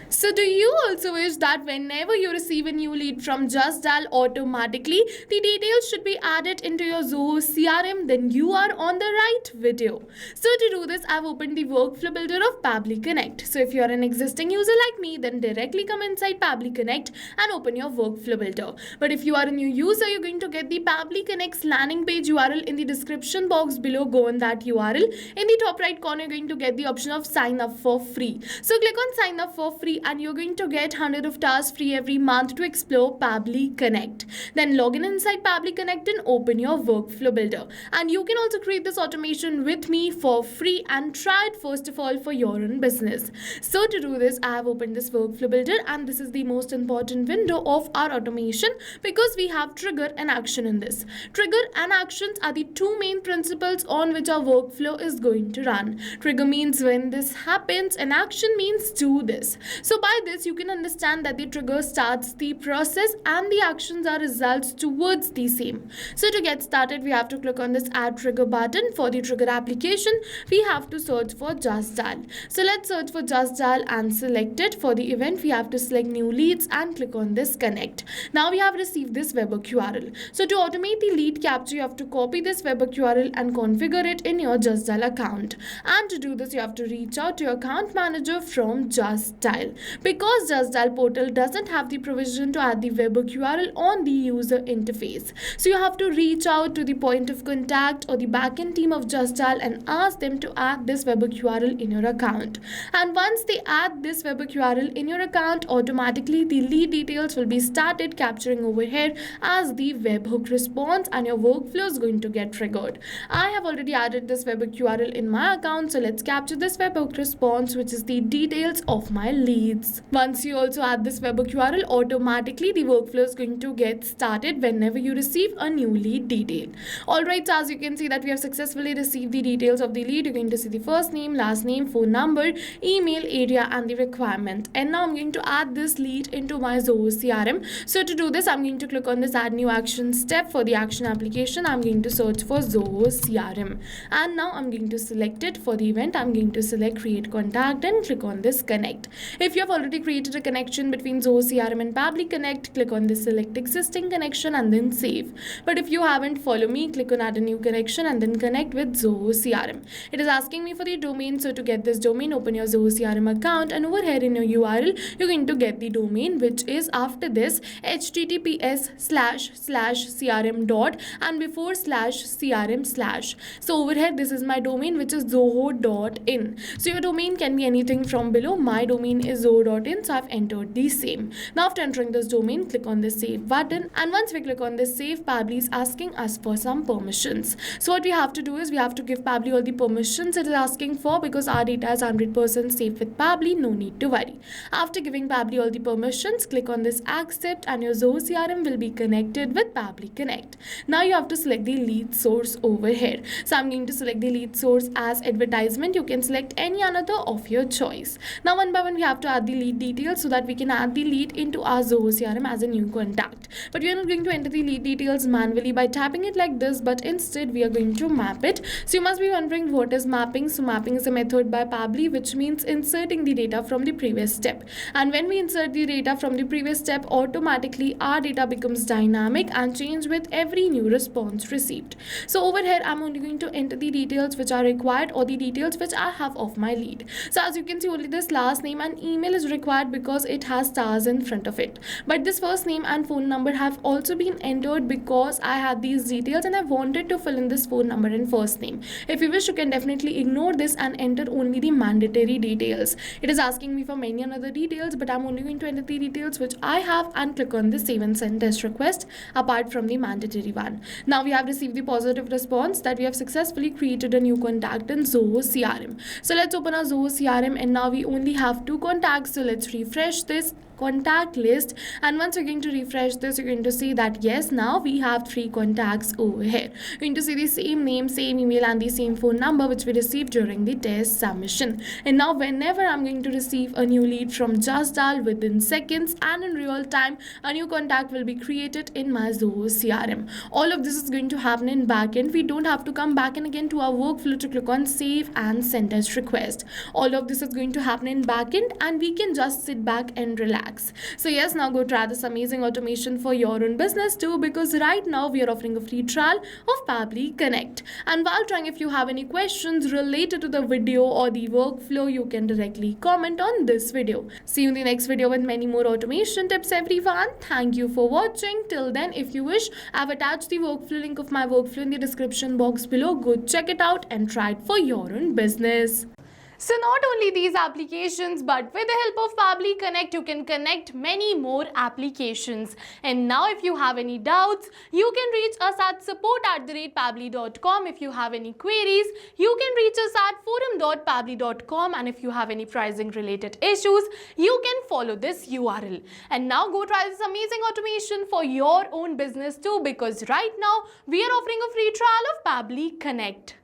So do you also wish that whenever you receive a new lead from Justdial automatically, the details should be added into your Zoho CRM? Then you are on the right video. So to do this, I've opened the workflow builder of Pabbly Connect. So if you're an existing user like me, then directly come inside Pabbly Connect and open your workflow builder. But if you are a new user, you're going to get the Pabbly Connect's landing page URL in the description box below. Go on that URL. In the top right corner, you're going to get the option of sign up for free. So click on sign up for free and you're going to get 100 of tasks free every month to explore Pabbly Connect. Then log in inside Pabbly Connect and open your workflow builder. And you can also create this automation with me for free and try it first of all for your own business. So to do this, I have opened this workflow builder and this is the most important window of our automation because we have trigger and action in this. Trigger and actions are the two main principles on which our workflow is going to run. Trigger means when this happens and action means do this. So by this you can understand that the trigger starts the process and the actions are results towards the same. So to get started, we have to click on this add trigger button. For the trigger application, we have to search for Justdial. So let's search for Justdial and select it. For the event, we have to select new leads and click on this connect. Now we have received this webhook URL. So to automate the lead capture, you have to copy this webhook URL and configure it in your Justdial account. And to do this, you have to reach out to your account manager from Justdial. Because Justdial portal doesn't have the provision to add the webhook URL on the user interface. So you have to reach out to the point of contact or the backend team of Justdial and ask them to add this webhook URL in your account. And once they add this webhook URL in your account, automatically the lead details will be started capturing over here as the webhook response and your workflow is going to get triggered. I have already added this webhook URL in my account, so let's capture this webhook response, which is the details of my leads. Once you also add this webhook URL, automatically the workflow is going to get started whenever you receive a new lead detail. Alright, so as you can see that we have successfully received the details of the lead. You're going to see the first name, last name, phone number, email, area and the requirement. And now I'm going to add this lead into my Zoho CRM. So to do this, I'm going to click on this add new action step. For the action application, I'm going to search for Zoho CRM. And now I'm going to select it. For the event, I'm going to select create contact and click on this connect. If you have already created a connection between Zoho CRM and Pabbly Connect, click on this select existing connection and then save. But if you haven't, follow me, click on add a new connection and then connect with Zoho CRM. It is asking me for the domain, so to get this domain, open your Zoho CRM account and over here in your URL, you're going to get the domain, which is after this https://crm dot and before /crm/. So over here, this is my domain, which is zoho.in. So your domain can be anything from below. My domain is zoho.in, so I've entered the same. Now after entering this domain, click on the save button, and once we click on this save, Pabbly is asking us for some permissions. So what we have to do is we have to give Pabbly all the permissions it is asking for, because our data is 100% safe with Pabbly, no need to worry. After giving Pabbly all the permissions, click on this accept and your Zoho CRM will be connected with Pabbly Connect. Now you have to select the lead source over here. So I'm going to select the lead source as advertisement. You can select any another of your choice. Now one by one we have to add the lead details so that we can add the lead into our Zoho CRM as a new contact. But we are not going to enter the lead details manually by tapping it like this, but instead we are going to map it. So you must be wondering what is mapping. So mapping is a method by Pabbly which means inserting the data from the previous step. And when we insert the data from the previous step, automatically our data becomes dynamic and change with every new response received. So over here I'm only going to enter the details which are required or the details which I have of my lead. So as you can see, only this last name and email is required because it has stars in front of it. But this first name and phone number have also been entered because I had these details and I wanted to fill in this phone number and first name. If you wish, you can definitely ignore this and enter only the mandatory details. It is asking me for many other details, but I'm only going to enter the details which I have and click on the save and send test request apart from the mandatory one. Now we have received the positive response that we have successfully created a new contact in Zoho CRM. So let's open our Zoho CRM and now we only have two contacts. So let's refresh this contact list, and once you're going to refresh this, you're going to see that yes, now we have 3 contacts over here. You're going to see the same name, same email, and the same phone number which we received during the test submission. And now whenever I'm going to receive a new lead from Justdial, within seconds and in real time, a new contact will be created in my Zoho CRM. All of this is going to happen in backend. We don't have to come back and again to our workflow to click on save and send as request. All of this is going to happen in backend, and we can just sit back and relax. So yes, now go try this amazing automation for your own business too, because right now we are offering a free trial of Pabbly Connect. And while trying, if you have any questions related to the video or the workflow, you can directly comment on this video. See you in the next video with many more automation tips, everyone. Thank you for watching. Till then, if you wish, I've attached the workflow link of my workflow in the description box below. Go check it out and try it for your own business. So not only these applications, but with the help of Pabbly Connect, you can connect many more applications. And now if you have any doubts, you can reach us at support@pabbly.com. If you have any queries, you can reach us at forum.pabbly.com. And if you have any pricing related issues, you can follow this URL. And now go try this amazing automation for your own business too, because right now we are offering a free trial of Pabbly Connect.